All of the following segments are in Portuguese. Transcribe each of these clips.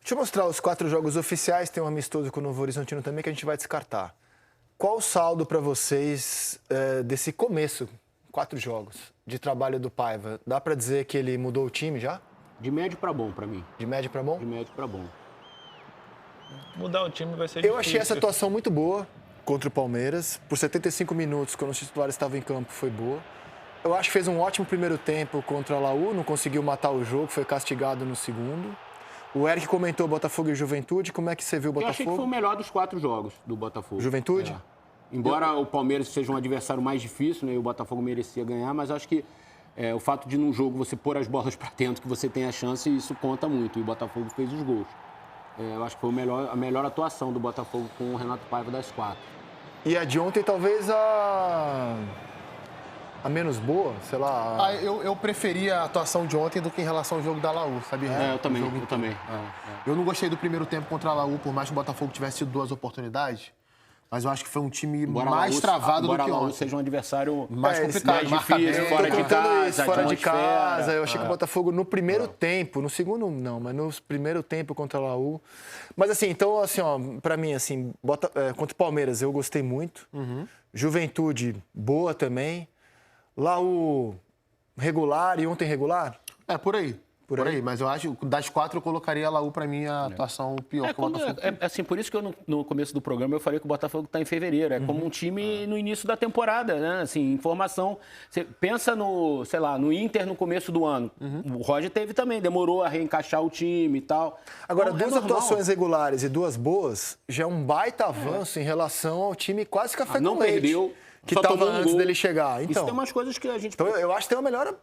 Deixa eu mostrar os 4 jogos oficiais. Tem um amistoso com o Novo Horizontino também que a gente vai descartar. Qual o saldo para vocês desse começo, 4 jogos, de trabalho do Paiva? Dá para dizer que ele mudou o time já? De médio para bom, para mim. De médio para bom? De médio para bom. Mudar o time vai ser difícil. Eu achei essa atuação muito boa contra o Palmeiras. Por 75 minutos, quando os titulares estavam em campo, foi boa. Eu acho que fez um ótimo primeiro tempo contra a Laú, não conseguiu matar o jogo, foi castigado no segundo. O Eric comentou Botafogo e Juventude. Como é que você viu o Botafogo? Eu achei que foi o melhor dos 4 jogos do Botafogo. Juventude? É. Embora o Palmeiras seja um adversário mais difícil, né, e o Botafogo merecia ganhar, mas acho que o fato de num jogo você pôr as bolas para dentro, que você tem a chance, isso conta muito. E o Botafogo fez os gols. Eu acho que foi a melhor atuação do Botafogo com o Renato Paiva das 4. E a de ontem talvez a menos boa, sei lá. Eu preferia a atuação de ontem do que em relação ao jogo da Laú, sabia? Eu também. Eu não gostei do primeiro tempo contra a Laú, por mais que o Botafogo tivesse tido 2 oportunidades. Mas eu acho que foi um time mais travado do que o ontem. Seja um adversário mais complicado, mais difícil, fora de casa. Eu achei que o Botafogo no primeiro tempo, no segundo não, mas no primeiro tempo contra a Laú. Mas assim, então, assim, ó, pra mim, assim, contra o Palmeiras eu gostei muito. Juventude, boa também. Laú, regular e ontem regular? Por aí. Por aí, mas eu acho que das 4 eu colocaria a Laú pra mim a atuação pior que o Botafogo. Assim, por isso que eu no começo do programa eu falei que o Botafogo está em fevereiro. É como um time no início da temporada, né? Assim, informação. Você pensa no, sei lá, no Inter no começo do ano. O Roger teve também, demorou a reencaixar o time e tal. Agora, então, 2 atuações regulares e 2 boas já é um baita avanço em relação ao time quase café não com leite. Perdeu, que só estava tomou um antes gol. dele chegar. Então, isso tem umas coisas que a gente... Então, eu acho que tem uma melhora.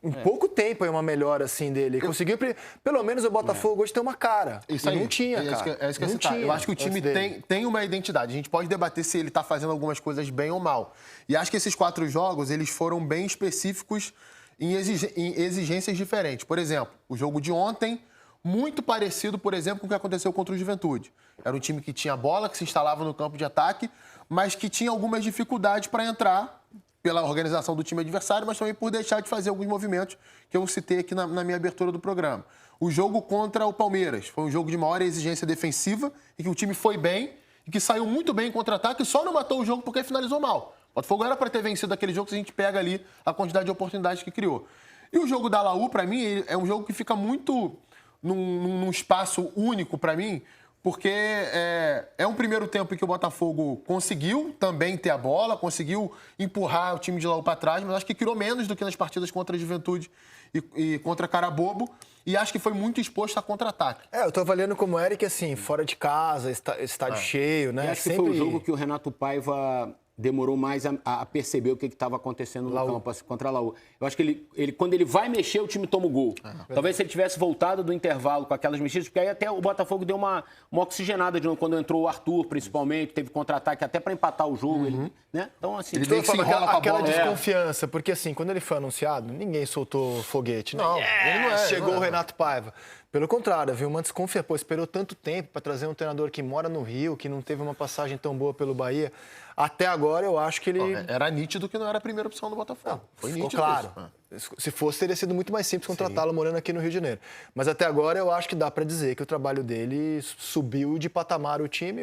Em pouco tempo é uma melhora assim dele. Conseguiu, pelo menos o Botafogo hoje tem uma cara. Isso aí. Não tinha, cara. É isso que eu citar. Eu acho que o time tem uma identidade. A gente pode debater se ele está fazendo algumas coisas bem ou mal. E acho que esses 4 jogos, eles foram bem específicos em exigências diferentes. Por exemplo, o jogo de ontem, muito parecido, por exemplo, com o que aconteceu contra o Juventude. Era um time que tinha bola, que se instalava no campo de ataque, mas que tinha algumas dificuldades para entrar pela organização do time adversário, mas também por deixar de fazer alguns movimentos que eu citei aqui na minha abertura do programa. O jogo contra o Palmeiras foi um jogo de maior exigência defensiva, em que o time foi bem e que saiu muito bem em contra-ataque e só não matou o jogo porque finalizou mal. O Botafogo era para ter vencido aquele jogo se a gente pega ali a quantidade de oportunidades que criou. E o jogo da Laú, para mim, é um jogo que fica muito num espaço único para mim, porque é um primeiro tempo em que o Botafogo conseguiu também ter a bola, conseguiu empurrar o time de Laú para trás, mas acho que criou menos do que nas partidas contra a Juventude e contra Carabobo, e acho que foi muito exposto a contra-ataque. Eu tô avaliando como o Eric, assim, fora de casa, estádio cheio, né? E acho que foi o jogo que o Renato Paiva demorou mais a perceber o que estava acontecendo no campo assim, contra a Laú. Eu acho que ele, quando ele vai mexer, o time toma o gol. Talvez se ele tivesse voltado do intervalo com aquelas mexidas, porque aí até o Botafogo deu uma oxigenada de novo, quando entrou o Arthur, principalmente, teve contra-ataque até para empatar o jogo. Ele, né? Então, assim, ele meio que se enrola com a aquela bola. desconfiança, porque assim, quando ele foi anunciado, ninguém soltou foguete, né? Não, ele não é. Chegou o Renato Paiva. Pelo contrário, havia uma desconfiança. Pô, esperou tanto tempo para trazer um treinador que mora no Rio, que não teve uma passagem tão boa pelo Bahia. Até agora, eu acho que ele... Era nítido que não era a primeira opção do Botafogo. Foi ficou nítido claro. isso. Se fosse, teria sido muito mais simples contratá-lo morando aqui no Rio de Janeiro. Mas até agora, eu acho que dá para dizer que o trabalho dele subiu de patamar o time.